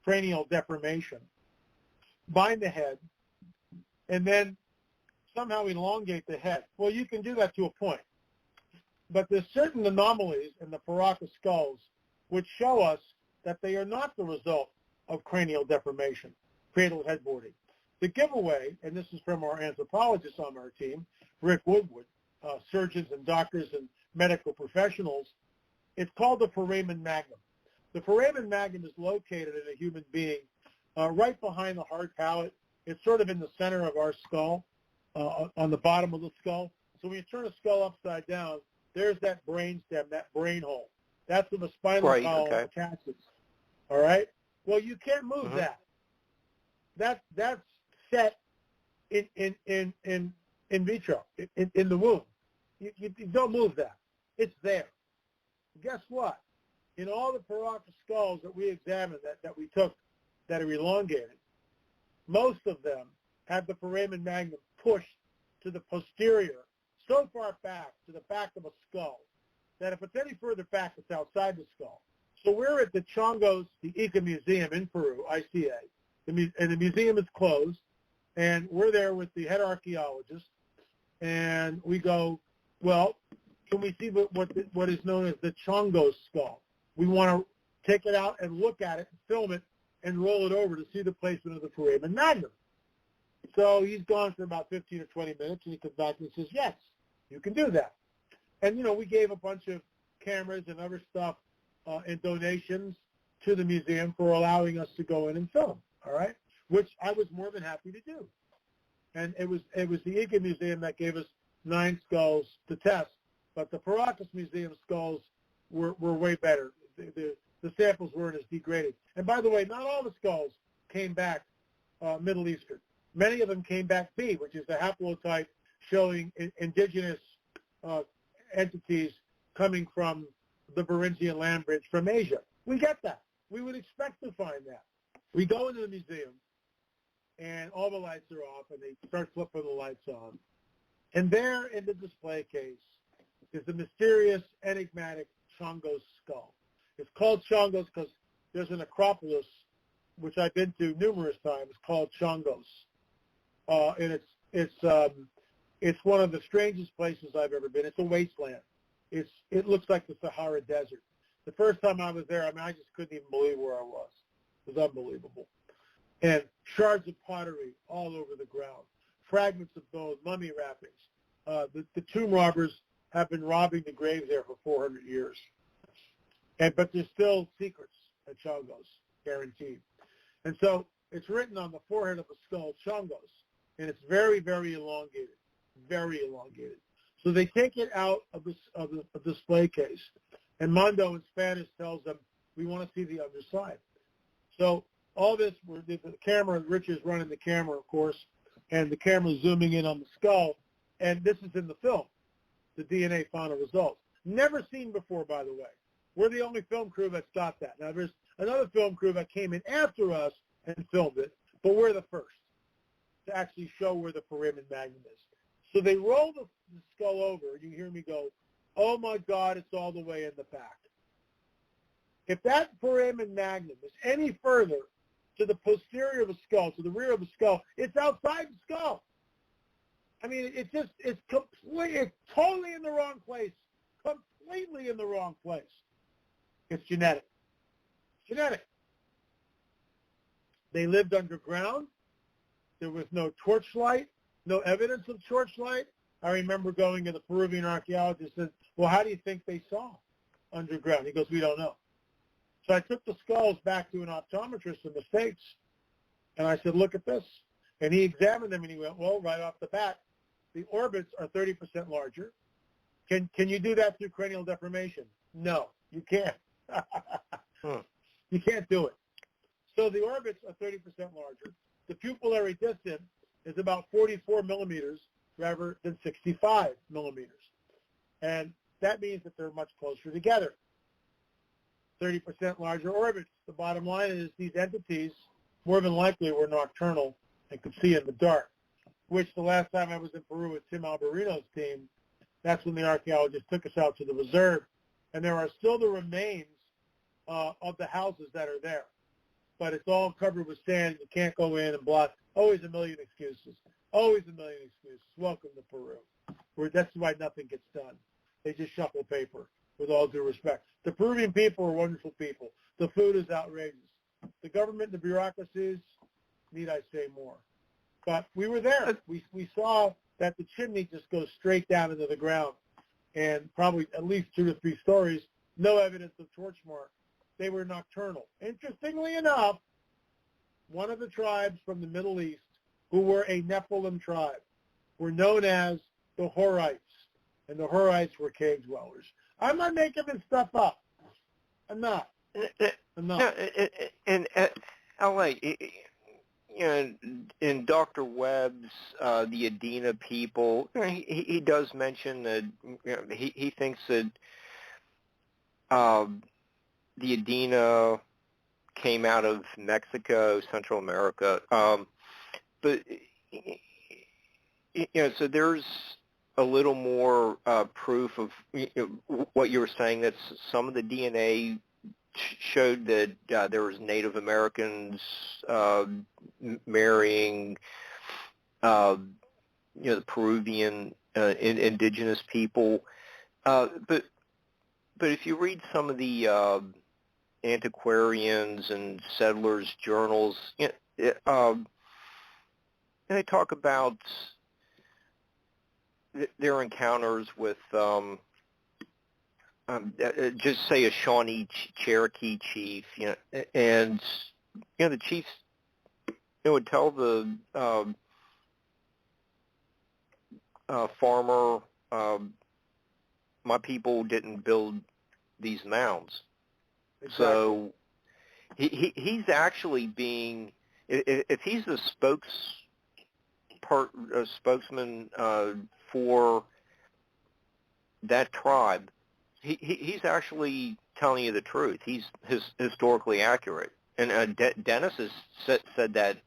cranial deformation, bind the head, and then somehow elongate the head. Well, you can do that to a point. But there's certain anomalies in the Paracas skulls which show us that they are not the result of cranial deformation, cradle headboarding. The giveaway, and this is from our anthropologists on our team, Rick Woodward, surgeons and doctors and medical professionals, it's called the foramen magnum. The foramen magnum is located in a human being right behind the hard palate. It's sort of in the center of our skull, on the bottom of the skull. So when you turn a skull upside down, there's that brain stem, that brain hole. That's where the spinal column attaches. All right? Well, you can't move that. That's set in vitro, in the womb. You don't move that. It's there. Guess what? In all the Paracas skulls that we examined, that we took, that are elongated, most of them have the foramen magnum pushed to the posterior, so far back, to the back of a skull, that if it's any further back, it's outside the skull. So we're at the Chongos, the Ica Museum in Peru, ICA, and the museum is closed, and we're there with the head archaeologist, and we go, well, can we see what is known as the Chongos skull? We want to take it out and look at it, and film it, and roll it over to see the placement of the foramen magnum. So he's gone for about 15 or 20 minutes, and he comes back and says, yes, you can do that. And, we gave a bunch of cameras and other stuff and donations to the museum for allowing us to go in and film, all right, which I was more than happy to do. And it was the Ica Museum that gave us 9 skulls to test, but the Paracas Museum skulls were way better. The samples weren't as degraded. And by the way, not all the skulls came back Middle Eastern. Many of them came back B, which is the haplotype showing indigenous entities coming from the Beringian land bridge from Asia. We get that. We would expect to find that. We go into the museum, and all the lights are off, and they start flipping the lights on. And there in the display case is the mysterious, enigmatic Chongos skull. It's called Chongos because there's an acropolis, which I've been to numerous times, called Chongos. And it's one of the strangest places I've ever been. It's a wasteland. It looks like the Sahara Desert. The first time I was there, I just couldn't even believe where I was. It was unbelievable. And shards of pottery all over the ground, fragments of bones, mummy wrappings. The tomb robbers have been robbing the graves there for 400 years. But there's still secrets at Chongos, guaranteed. And so it's written on the forehead of a skull, Chongos, and it's very, very elongated, very elongated. So they take it out of the display case, and Mondo in Spanish tells them, we want to see the underside. So all this, the camera, Rich is running the camera, of course, and the camera's zooming in on the skull, and this is in the film, the DNA final results. Never seen before, by the way. We're the only film crew that's got that. Now, there's another film crew that came in after us and filmed it, but we're the first to actually show where the foramen magnum is. So they roll the skull over, and you hear me go, oh, my God, it's all the way in the back. If that foramen magnum is any further to the posterior of the skull, to the rear of the skull. It's outside the skull. I mean, it's totally in the wrong place, completely in the wrong place. It's genetic. Genetic. They lived underground. There was no torchlight, no evidence of torchlight. I remember going to the Peruvian archaeologist and said, well, how do you think they saw underground? He goes, we don't know. So I took the skulls back to an optometrist in the States, and I said, look at this. And he examined them, and he went, well, right off the bat, the orbits are 30% larger. Can you do that through cranial deformation? No, you can't. You can't do it. So the orbits are 30% larger. The pupillary distance is about 44 millimeters rather than 65 millimeters. And that means that they're much closer together. 30% larger orbits. The bottom line is these entities more than likely were nocturnal and could see in the dark, which the last time I was in Peru with Tim Alberino's team, that's when the archaeologists took us out to the reserve, and there are still the remains of the houses that are there. But it's all covered with sand. You can't go in and block. Always a million excuses. Always a million excuses. Welcome to Peru. That's why nothing gets done. They just shuffle paper, with all due respect. The Peruvian people are wonderful people. The food is outrageous. The government, the bureaucracies, need I say more? But we were there. We saw that the chimney just goes straight down into the ground, and probably at least 2 to 3 stories, no evidence of torch mark. They were nocturnal. Interestingly enough, one of the tribes from the Middle East, who were a Nephilim tribe, were known as the Horites, and the Horites were cave dwellers. I'm not making this stuff up. I'm not. No, in L.A., in Dr. Webb's the Adena people, he does mention that he thinks that the Adena came out of Mexico, Central America, but so there's a little more proof of what you were saying, that some of the DNA showed that there was Native Americans marrying, the Peruvian indigenous people. But if you read some of the antiquarians and settlers' journals, they talk about their encounters with just say a Shawnee Cherokee chief, and the chiefs would tell the farmer, my people didn't build these mounds. Exactly. So he's actually being, if he's the spokesman for that tribe, he's actually telling you the truth. He's historically accurate. And Dennis has said that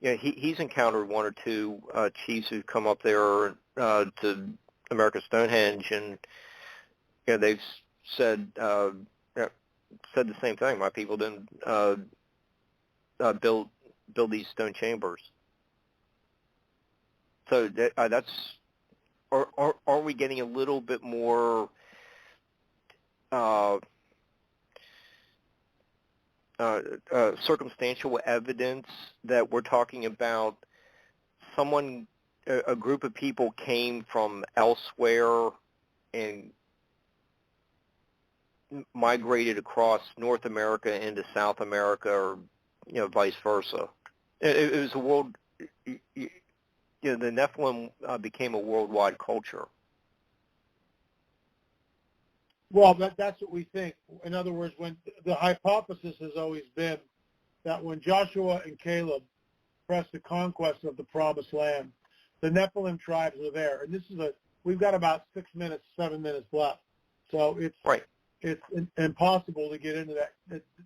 he's encountered 1 or 2 chiefs who've come up there to America's Stonehenge, and they've said the same thing. My people didn't build these stone chambers. So that's. Are we getting a little bit more circumstantial evidence that we're talking about a group of people came from elsewhere and migrated across North America into South America, or vice versa? It was a world. The Nephilim became a worldwide culture. Well, that's what we think. In other words, when the hypothesis has always been that when Joshua and Caleb pressed the conquest of the Promised Land, the Nephilim tribes were there. And we've got about 7 minutes left. So it's impossible to get into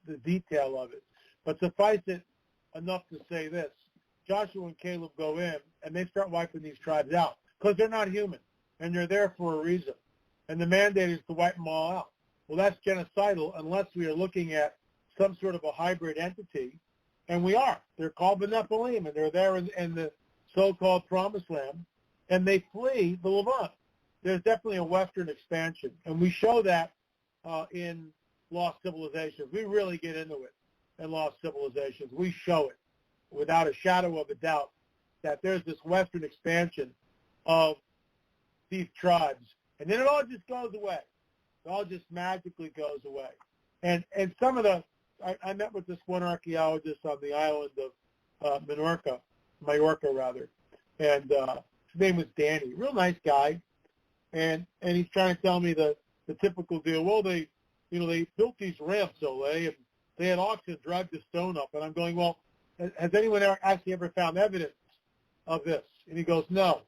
the detail of it. But suffice it enough to say this. Joshua and Caleb go in, and they start wiping these tribes out because they're not human, and they're there for a reason. And the mandate is to wipe them all out. Well, that's genocidal unless we are looking at some sort of a hybrid entity And we are. They're called the Nephilim, and they're there in the so-called Promised Land, and they flee the Levant. There's definitely a Western expansion, and we show that in Lost Civilizations. We really get into it in Lost Civilizations. We show it without a shadow of a doubt that there's this Western expansion of these tribes, and then it all just goes away. It all just magically goes away. And some of the, I met with this one archaeologist on the island of Mallorca, and his name was Danny, real nice guy, and he's trying to tell me the typical deal. Well, they built these ramps, and they had oxen drag the stone up, and I'm going, well, has anyone actually ever found evidence of this? And he goes, no.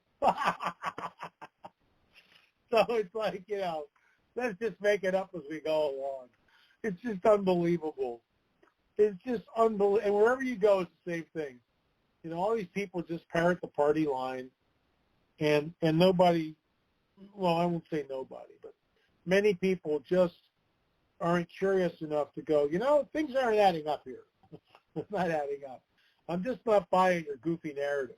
So it's like, let's just make it up as we go along. It's just unbelievable. It's just unbelievable. And wherever you go, it's the same thing. All these people just parrot the party line, and nobody, well, I won't say nobody, but many people just aren't curious enough to go, things aren't adding up here. It's not adding up. I'm just not buying your goofy narrative.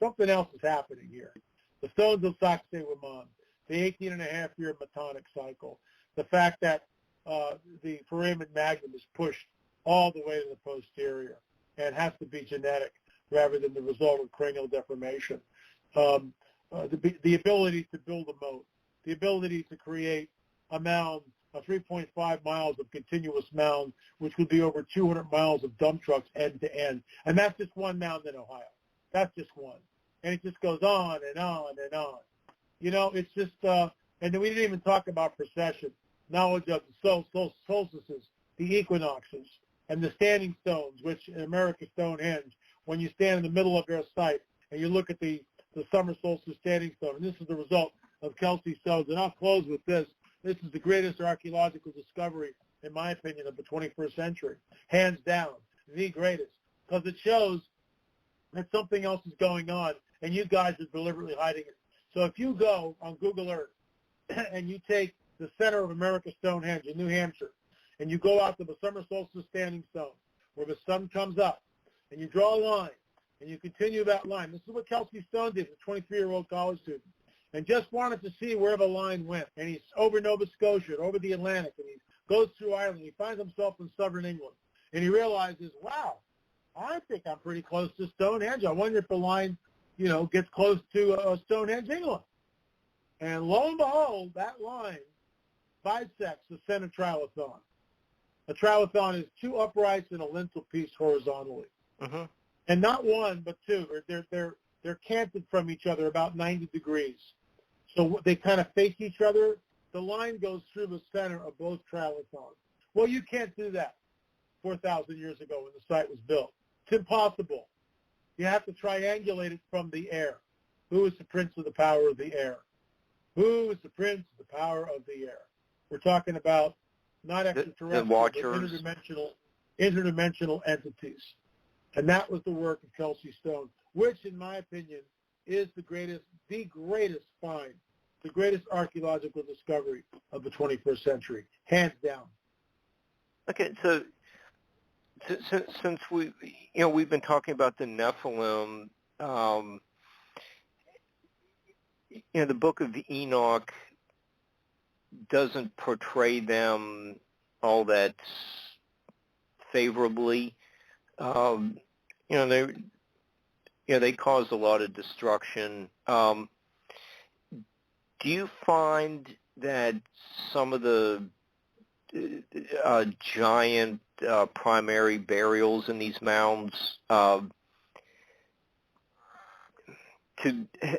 Something else is happening here. The stones of Sacsayhuaman, the 18-and-a-half-year metonic cycle, the fact that the foramen magnum is pushed all the way to the posterior and has to be genetic rather than the result of cranial deformation. The ability to build a moat, the ability to create a mound, a 3.5 miles of continuous mound, which would be over 200 miles of dump trucks end to end. And that's just one mound in Ohio. That's just one. And it just goes on and on and on. It's just, and then we didn't even talk about precession, knowledge of the solstices, the equinoxes, and the standing stones, which in America, Stonehenge, when you stand in the middle of their site and you look at the summer solstice standing stone, and this is the result of Kelsey stones. And I'll close with this. This is the greatest archaeological discovery, in my opinion, of the 21st century, hands down, the greatest, because it shows that something else is going on, and you guys are deliberately hiding it. So if you go on Google Earth and you take the center of America, Stonehenge in New Hampshire, and you go out to the summer solstice standing stone where the sun comes up, and you draw a line, and you continue that line. This is what Kelsey Stone did, a 23-year-old college student, and just wanted to see where the line went. And he's over Nova Scotia, over the Atlantic, and he goes through Ireland. He finds himself in southern England, and he realizes, wow, I think I'm pretty close to Stonehenge. I wonder if the line, gets close to Stonehenge, England. And lo and behold, that line bisects the center trilithon. A trilithon is two uprights and a lintel piece horizontally. Uh-huh. And not one, but two. They're canted from each other about 90 degrees. So they kind of face each other. The line goes through the center of both trilithons. Well, you can't do that 4,000 years ago when the site was built. It's impossible. You have to triangulate it from the air. Who is the prince of the power of the air? Who is the prince of the power of the air? We're talking about not extraterrestrial, but interdimensional entities. And that was the work of Kelsey Stone, which, in my opinion, is the greatest find, the greatest archaeological discovery of the 21st century, hands down. Okay, so since we've been talking about the Nephilim, the Book of Enoch doesn't portray them all that favorably. They caused a lot of destruction. Do you find that some of the giant primary burials in these mounds to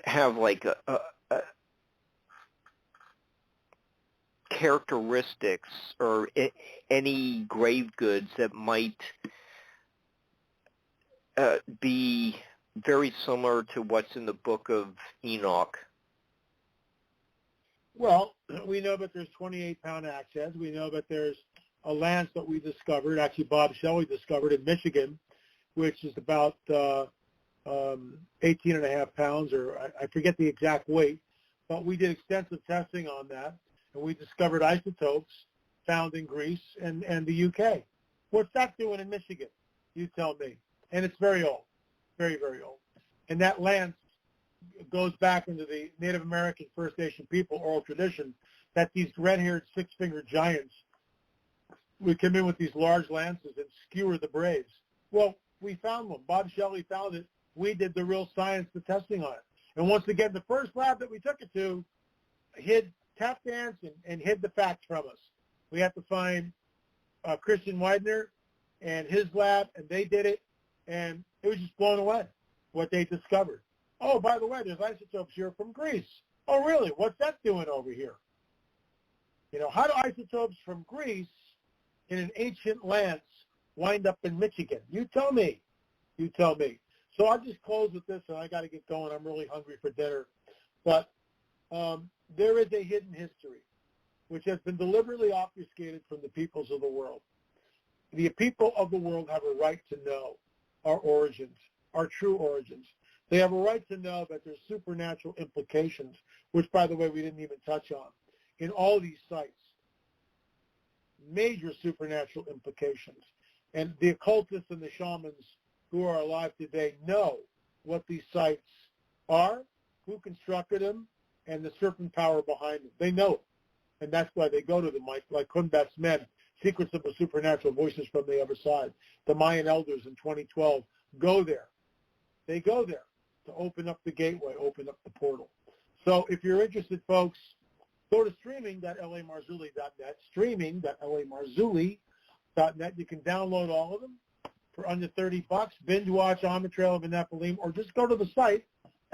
have like a characteristics or any grave goods that might be very similar to what's in the Book of Enoch? Well, we know that there's 28-pound axe heads. We know that there's a lance that we discovered, actually Bob Shelley discovered in Michigan, which is about 18 and a half pounds, or I forget the exact weight, but we did extensive testing on that, and we discovered isotopes found in Greece and the UK. What's that doing in Michigan? You tell me. And it's very old, very, very old. And that lance goes back into the Native American First Nation people oral tradition that these red-haired six-fingered giants would come in with these large lances and skewer the braves. Well, we found one. Bob Shelley found it. We did the real science, the testing on it. And once again, the first lab that we took it to hid tap dance and hid the facts from us. We had to find Christian Widener and his lab, and they did it, and it was just blown away what they discovered. Oh, by the way, there's isotopes here from Greece. Oh, really? What's that doing over here? You know, how do isotopes from Greece in an ancient lance wind up in Michigan? You tell me. You tell me. So I'll just close with this, and I got to get going. I'm really hungry for dinner. But there is a hidden history which has been deliberately obfuscated from the peoples of the world. The people of the world have a right to know our origins, our true origins. They have a right to know that there's supernatural implications, which, by the way, we didn't even touch on, in all these sites. Major supernatural implications. And the occultists and the shamans who are alive today know what these sites are, who constructed them, and the serpent power behind them. They know it. And that's why they go to them, like Hunbat's men, Secrets of the Supernatural, Voices from the Other Side. The Mayan elders in 2012 go there. They go there to open up the gateway, open up the portal. So if you're interested, folks, go to streaming.lamarzulli.net, streaming.lamarzulli.net. You can download all of them for under $30. Binge watch On the Trail of the Nephilim, or just go to the site,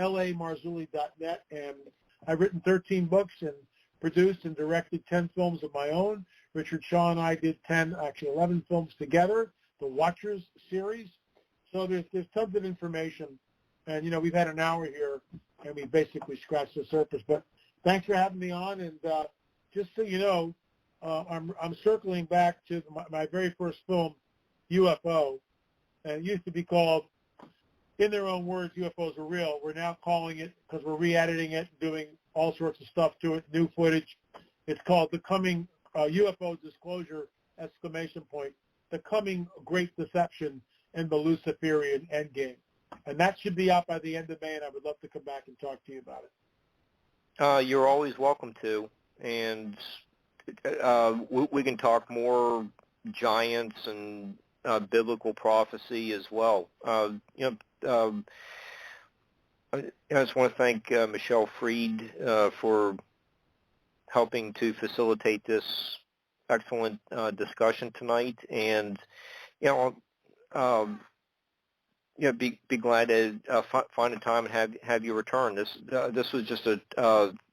lamarzulli.net. And I've written 13 books and produced and directed 10 films of my own. Richard Shaw and I did 11 films together, the Watchers series. So there's tons of information. And, you know, we've had an hour here, and we basically scratched the surface. But thanks for having me on. And just so you know, I'm circling back to my very first film, UFO. And it used to be called, in their own words, UFOs Are Real. We're now calling it, because we're re-editing it, doing all sorts of stuff to it, new footage. It's called The Coming UFO Disclosure, ! The Coming Great Deception and the Luciferian Endgame. And that should be out by the end of May, and I would love to come back and talk to you about it. You're always welcome to. And we can talk more giants and biblical prophecy as well. I just want to thank Michelle Freed for helping to facilitate this excellent discussion tonight, and be glad to find a time and have you return. This was just a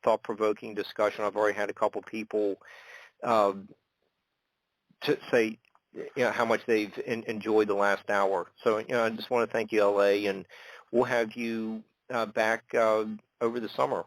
thought-provoking discussion. I've already had a couple people to say how much they've enjoyed the last hour. So I just want to thank you, LA, and we'll have you back over the summer.